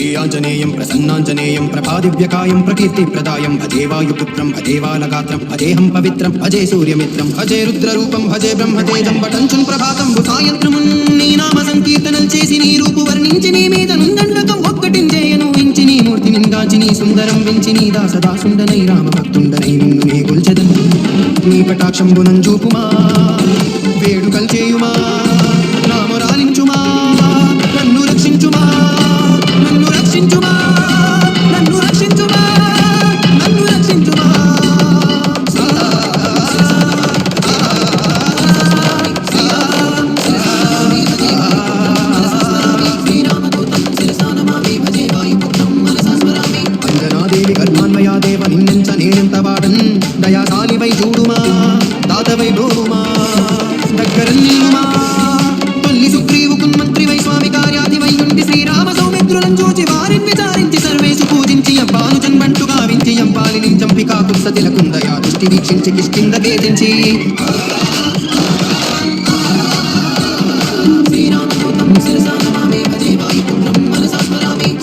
श्री आंजनेयं प्रसन्नांजनेयं प्रभादिव्यकायं प्रकीर्तिप्रदायं भजे वायुपुत्रं भजे बालगात्रं भजेऽहं पवित्रं भजे सूर्यमित्रं भजे रुद्ररूपं भजे ब्रह्मतेजं पठञ्चुन् प्रभातं సాయంత్రమున్ నీ నామ సంకీర్తనలు చేసి నీ రూపు వర్ణించి నీ మీద నుందండకం ఒక్కటించేయను ఇంచి నీ మూర్తిని గాచి నీ సుందరం వించి నీ దాసదాసుండనై రామ భక్తుండనై నిన్ను నీ గొల్చెదను నీ కటాక్షంబునం చూపుమా వేడుకల్ చేయుమా నామరాలించుమా నన్ను రక్షించుమా నన్ను రక్షించుమా నన్ను రక్షించుమా నన్ను రక్షించుమా అంజనాదేవి గర్భాన్వయా దేవ నిన్నెంచ నేనెంత వాడన్ దయాశాలివై చూడుమా దాతవై బ్రోమా దగ్గరల్లియుమా తొల్లి సుగ్రీవుకు మంత్రివై స్వామి కార్యాధివై ఉండి శ్రీరామ సౌమిత్రులను చూచి వారిని విచారించి సర్వేసు పూజించి అబ్బానుజన్ బంటు గావించి అంపాలిని చంపికా కుత్సతిలకుందయా దృష్టి వీక్షించి కిష్కింద కేతించి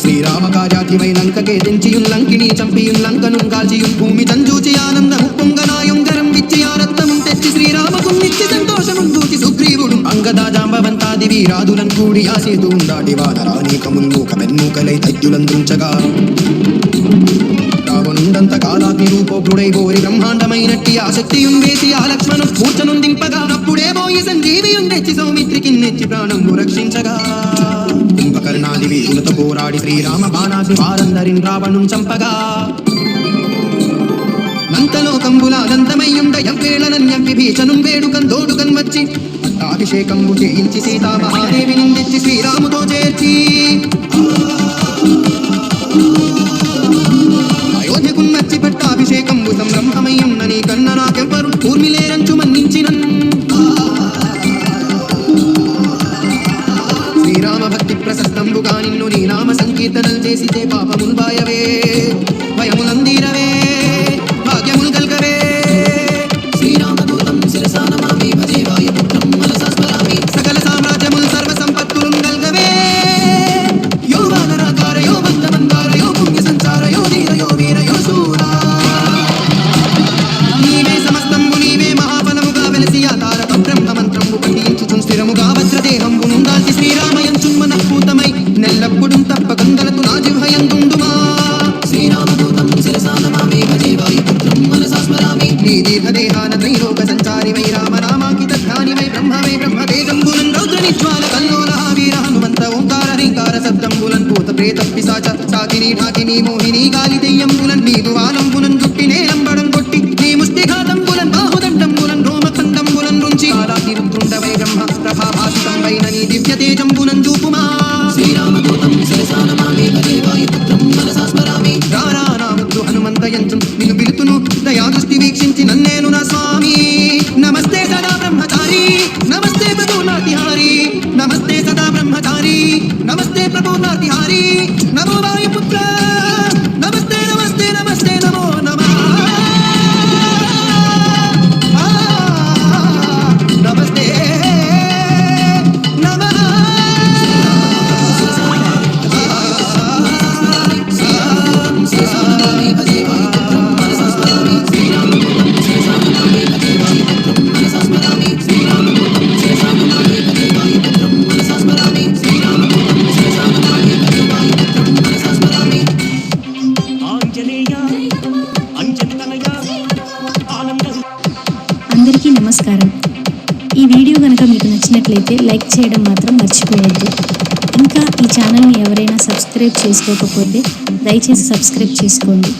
శ్రీరామ కార్యాధివై లంకకేతించియున్ లంకిని చంపియున్ లంకను కాల్చియున్ భూమి చంచూచి ఆనందము పొంగనాయుంగరం విచ్చి ఆరత్తము తెచ్చి శ్రీరామకు నిత్య సంతోషము చూచి సుగ్రీవుడు అంగదా జాంబవంతాది వీరాదులను కూడి ఆ సేతు ఉండాటి వానరానీకముల్ మూక వెన్నూకలై దైత్యులందుంచగా రావణుండంత కాలాగ్ని రూపోగ్రుడై గోరి బ్రహ్మాండమైనట్టి ఆ శక్తియుం వేసి ఆ లక్ష్మణు మూర్ఛను దింపగా అప్పుడే పోయి సంజీవియుం తెచ్చి సౌమిత్రికి నెచ్చి ప్రాణము రక్షించగా కుంభకర్ణాది వీరులతో పోరాడి శ్రీరామ బాణాగ్ని వారందరిని రావణుం చంపగా నంతలోకంబులానందమయ్యుండ ఎవ్వేళనన్యం విభీషణుం వేడుకం దోడుకన్ వచ్చి పట్టాభిషేకంబు చేయించి సీతామహాదేవిని తెచ్చి శ్రీరాముతో చేర్చి అయోధ్యకు నచ్చి పట్టాభిషేకంబు సంరంభమయ్యున్న నీ కన్న నాకెవ్వరు ఊర్మిలేరంచు మన్నించినన్ శ్రీరామ భక్తి ప్రశస్తంబుగా నిన్ను నీ నామ సంకీర్తనలు చేసితే పాపముల్ బాయవే భయములందీరవే భాగ్యముల్ కల్గవే శ్రీరామదూతం శిరసా నమామి భజే వాయుపుత్రం మనసా స్మరామి సకల సామ్రాజ్యముల్ సర్వ సంపత్తులు కల్గవే యో వానరాకార యో బంధమందార యో పుణ్య సంచార యో ధీర యో వీర యో శూరా నీవే సమస్తంబు నీవే మహాఫలముగా వెలసి ఆ తారక బ్రహ్మ మంత్రము పఠించుచున్ స్థిరముగా వజ్రదేహంబు నుందాల్చి శ్రీరామయంచున్ మనఃపూతమై నెల్లప్పుడు తప్పకుందలతు నా జిహ్వయందుండుమా శ్రీరామదూతం శిరసా నమామి భజే వాయుపుత్రం మనసా స్మరామి నీ దీర్ఘదేహాన త్రైలోక సంచారి వై రామనామాకిత ధ్యాని వై బ్రహ్మవై బ్రహ్మతేజంబులన్ రౌద్ర నిజ్వాల కల్లోల వీర హనుమంత ఓంకార రీంకార శబ్దంబులన్ భూత ప్రేత పిశాచ సాకిని ఢాకిని మోహిని గాలి దెయ్యంబులన్ నీదు వాలంబులన్ జుట్టి నేలంబడం కొట్టి నీ ముష్టిఘాతంబులన్ బాహుదండంబులన్ రోమఖండంబులన్ రుంచి కాలాగ్ని రుద్రుండవై బ్రహ్మ ప్రభాభాసితం వైన నీ దివ్య తేజంబులన్ చూపుమా శ్రీరామదూతం శిరసా నమామి భజే వాయుపుత్రం మనసా స్మరామి రారా నా ముద్దు హనుమంతయంచు నిన్ను పిలుతును దయాదృష్టి వీక్షించి నన్నేను నా స్వామి నమస్తే సదా బ్రహ్మచారి నమస్తే ప్రభునాతిహారి నమస్తే సదా బ్రహ్మచారి నమస్తే ప్రభునాతిహారి నమో వాయుపుత్ర నమస్తే నమస్తే నమస్తే నమో నమః నమస్తే నమః అందరికీ నమస్కారం. ఈ వీడియో కనుక మీకు నచ్చినట్లయితే లైక్ చేయడం మాత్రం మర్చిపోవద్దు. ఇంకా ఈ ఛానల్ని ఎవరైనా సబ్స్క్రైబ్ చేసుకోకపోతే దయచేసి సబ్స్క్రైబ్ చేసుకోండి.